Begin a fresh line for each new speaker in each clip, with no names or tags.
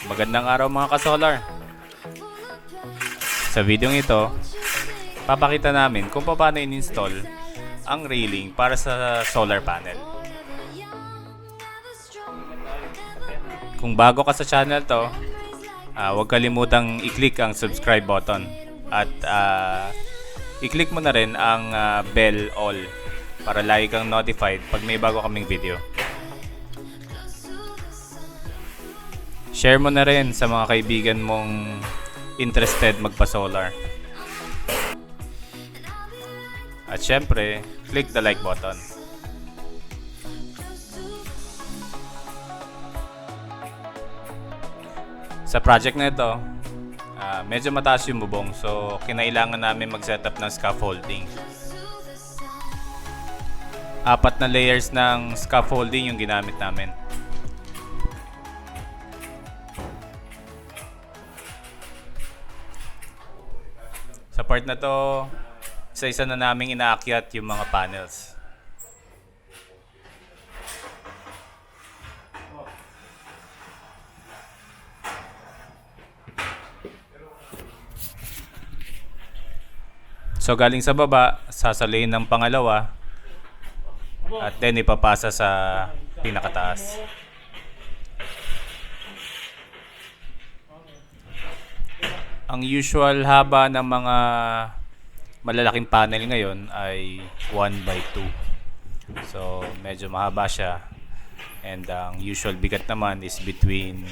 Magandang araw mga ka-solar. Sa video ito, papakita namin kung paano in-install ang railing para sa solar panel. Kung bago ka sa channel to, huwag kalimutang i-click ang subscribe button at i-click mo na rin ang bell all para lagi kang notified pag may bago kaming video. Share mo na rin sa mga kaibigan mong interested magpa-solar. At syempre, click the like button. Sa project na ito, medyo mataas yung bubong, so kinailangan namin mag-setup ng scaffolding. 4 na layers ng scaffolding yung ginamit namin. Sa part na to, isa-isa na naming inaakyat yung mga panels. So galing sa baba, sasaliin ng pangalawa at then ipapasa sa pinakataas. Ang usual haba ng mga malalaking panel ngayon ay 1/2. So medyo mahaba siya. And ang usual bigat naman is between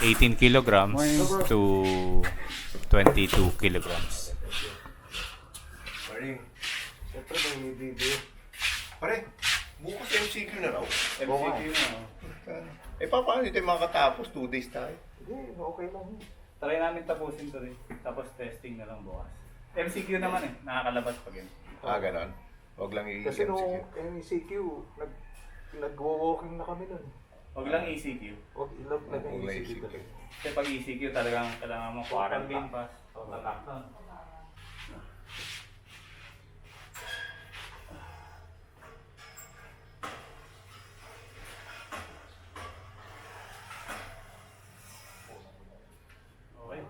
18 kilograms to 22 kilograms.
Pare, siyempre may video. Pare, bukas MCQ na raw.
MCQ na.
Paano ito yung makakatapos? 2 days tayo.
Hindi, okay lang.
Try namin tapusin to rin. Tapos testing na lang bukas. MCQ naman nakakalabas pag yun.
Ganon. Huwag lang
Kasi
i-MCQ.
nung MCQ, nag-walking na kami nun.
Huwag lang ECQ.
Huwag ilang
Huwag lang
nag-MCQ
ECQ.
talaga.
Kasi pag ECQ talagang kailangan mo quarantine pass. Okay.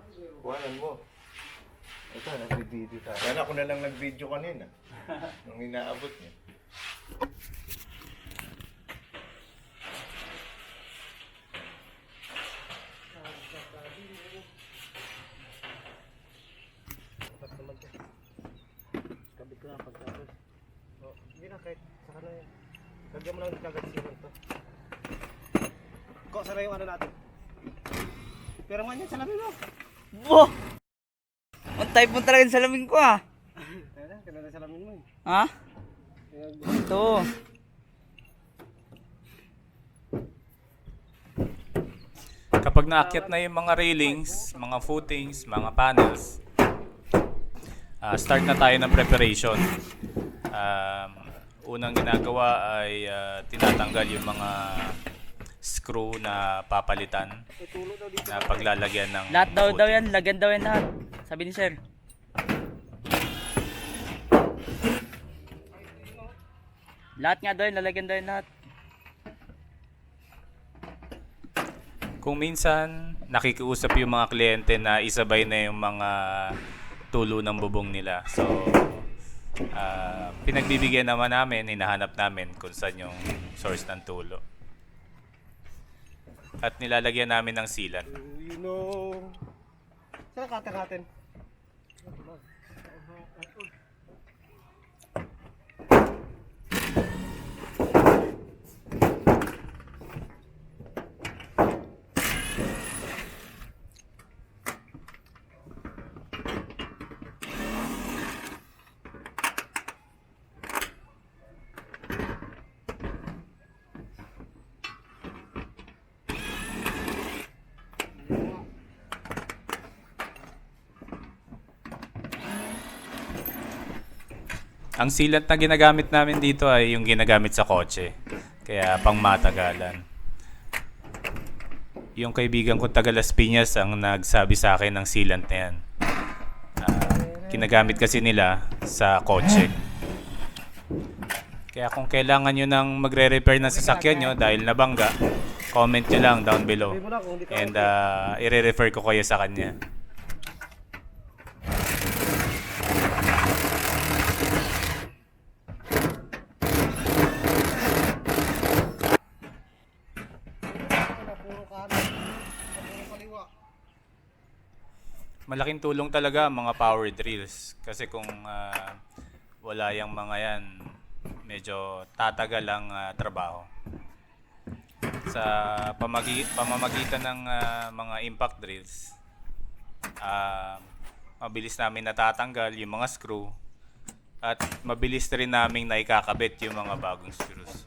Kuhanan mo. Ito, nag-video tayo.
Yan ako na lang nag-video kanina. Nung inaabot niya.
Kabit ko na pagkabit. Hindi na, kahit saka na yan. Lagyan mo lang kagad siya ito. Ko, sana yung ano natin. Pero man yan, salamin mo.
Wow! Ang type mo talaga sa salamin ko ah.
Kailan na salamin mo eh.
Ha? Ito.
Kapag naakyat na yung mga railings, mga footings, mga panels, start na tayo ng preparation. Unang ginagawa ay tinatanggal yung mga screw na papalitan na paglalagyan ng
Lahat daw
footing.
yan, lagyan daw yan lahat. Sabi ni sir. Lahat nga daw yan, lalagyan daw yan lahat.
Kung minsan nakikiusap yung mga kliyente na isabay na yung mga tulo ng bubong nila. So pinagbibigyan naman namin, hinahanap namin kung saan yung source ng tulo. At nilalagyan namin ng sealant.
You know. Saan cutter natin?
Ang sealant na ginagamit namin dito ay yung ginagamit sa kotse. Kaya pang matagalan. Yung kaibigan ko taga Las Piñas ang nagsabi sa akin ng sealant na yan. Ginagamit kasi nila sa kotse. Kaya kung kailangan nyo ng magre-repair ng sasakyan nyo dahil nabangga, comment nyo lang down below.
Sabihin mo lang kung hindi ka
And
okay.
i-refer ko kayo sa kanya.
Puro kanan. Puro kaliwa.
Malaking tulong talaga ang mga power drills. Kasi kung wala yung mga yan, medyo tatagal ang trabaho. Sa pamamagitan ng mga impact drills, mabilis namin natatanggal yung mga screw at mabilis rin namin naikakabit yung mga bagong screws.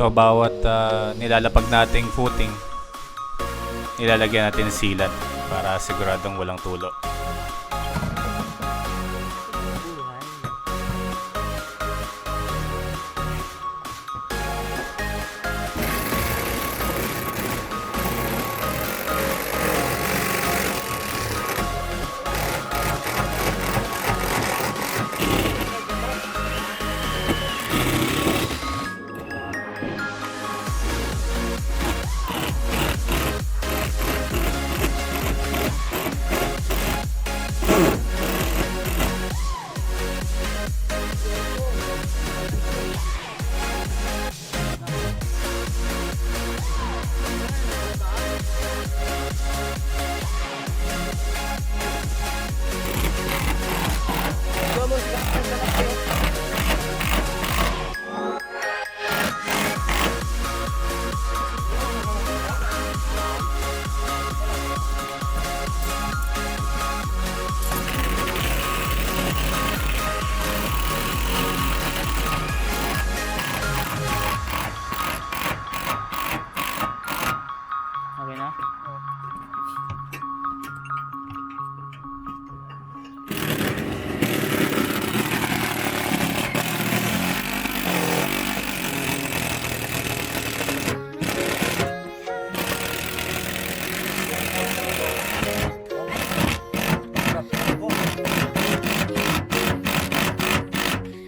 So bawat nilalapag nating footing, nilalagyan natin ng sealant para siguradong walang tulo.
Okay na?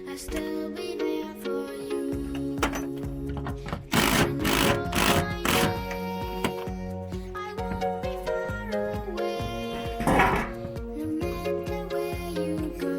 I'll still be there for you. I won't be far away, no matter where you go.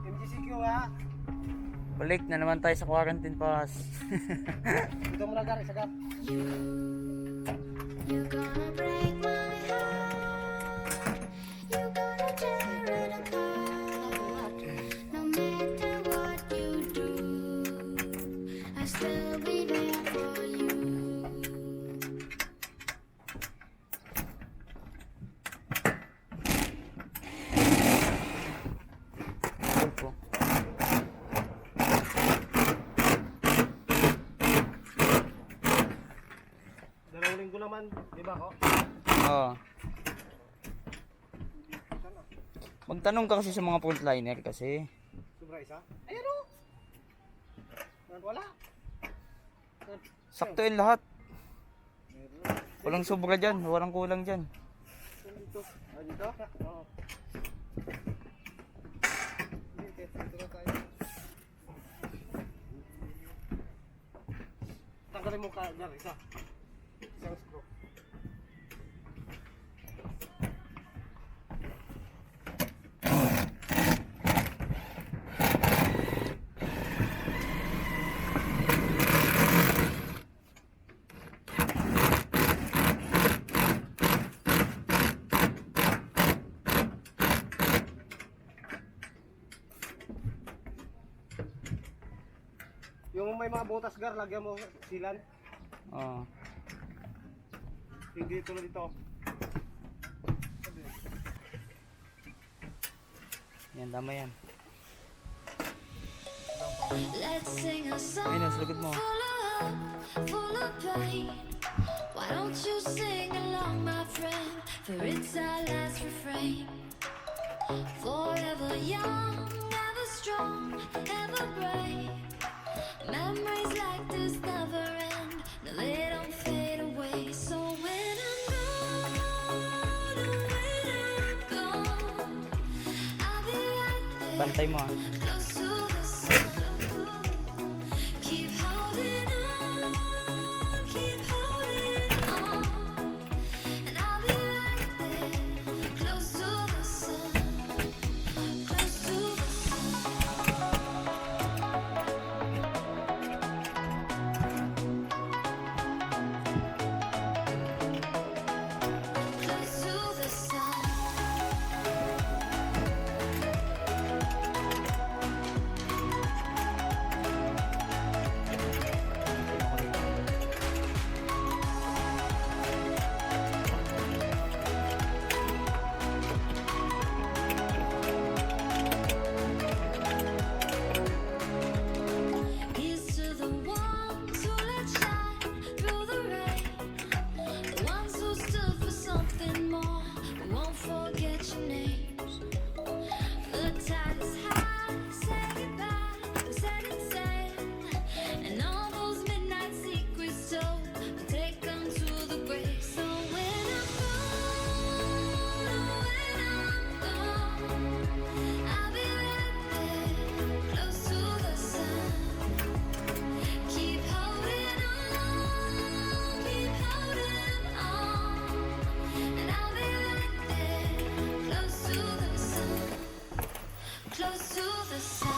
MGCQ ha.
Balik na naman tayo sa quarantine pass.
Dito mo lang Gar, isa Gar.
You're gonna break my heart. I'll be there for you.
Opo.
Dalawang linggo naman, di ba ko?
Oo. Magtanong ka kasi sa mga frontliner kasi.
Sobra isa? Ayan o! Wala.
Sakto yun lahat. Walang sobra dyan, walang kulang dyan.
Dito? Ah, dito? Oo. Dito na tayo. Tanggalin mo ka, Gar, isa. Isang screw. Yung may mga butas, Gar, lagyan mo silan.
Oo.
Hindi tulad dito.
Yan, tama yan.
Let's sing a song
Ayun, sa likod mo.
full of pain. Why don't you sing along, my friend? For it's our last refrain. Forever young, ever strong, ever brave. Memories like this never end. No, they don't fade away. So when I'm gone, I'll be right there.
Bantay mo ah.
Close to the sun. Keep holding on, keep holding on. And I'll be right there. Close to the sun. Close to the sun. Close to the sun. Here's to the ones who let shine through the rain, the ones who stood for something more. We won't forget your names. The tide is high, say goodbye, we set it sail, and all those midnight secrets told, we take them to the grave. So when I'm gone, I'll be right there, close to the sun. Keep holding on, keep holding on, and I'll be right there, close to the sun, close to the sun.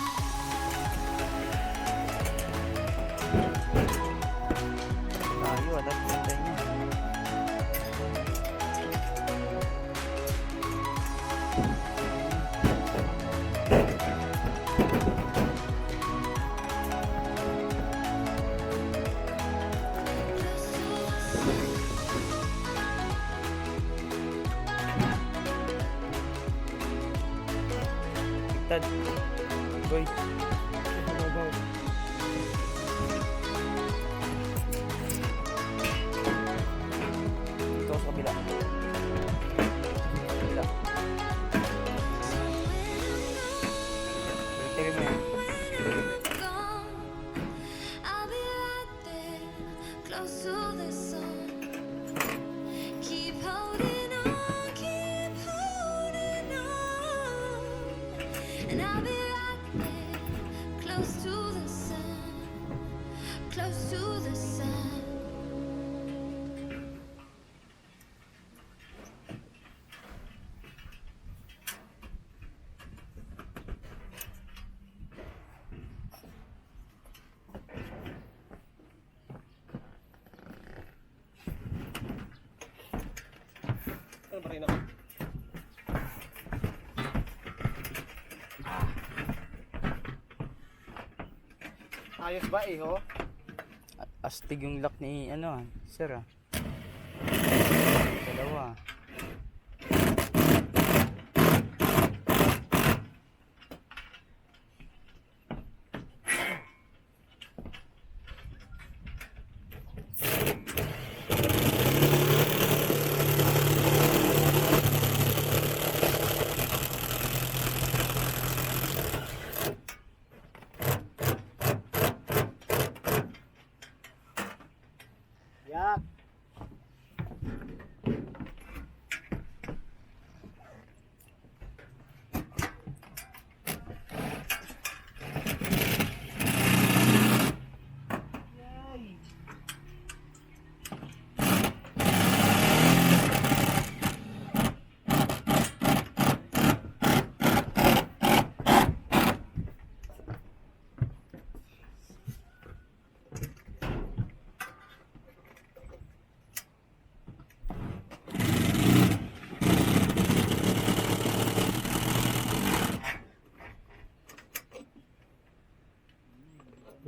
Tayo, adapt bantay niya. Tad. Boy. Ito sa kabila. Kabila. Tignan mo yan.
Gone, I'll be right there, close to the sun. Keep holding on, keep holding on, and I'll be right there, close to the sun, close to the sun.
Ano ba rin ako? Ayos ba, iho?
Astig yung lock ni ano, sir ah. Dalawa.
Yak.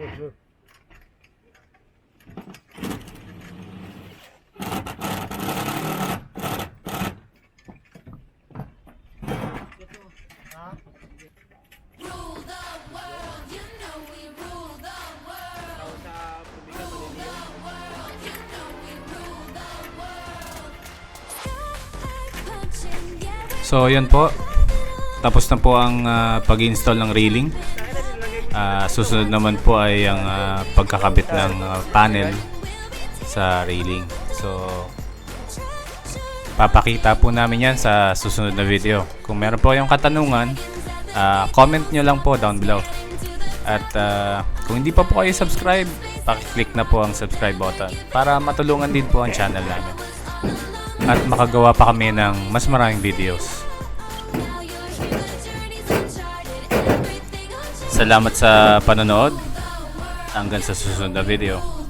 Good.
Rule the world, you know we rule the world. Rule the world, you know we rule the world. Sky punching, yeah, we
So yun po. Tapos na po ang pag-install ng railing. Susunod naman po ay ang pagkakabit ng panel sa railing. So papakita po namin yan sa susunod na video. Kung meron po yung katanungan, comment nyo lang po down below. At kung hindi pa po kayo subscribe, pakiclick na po ang subscribe button para matulungan din po ang channel namin. At makagawa pa kami ng mas maraming videos.
now you're here, the journey's uncharted, everything uncharted.
Salamat sa panonood. Hanggang sa susunod na video.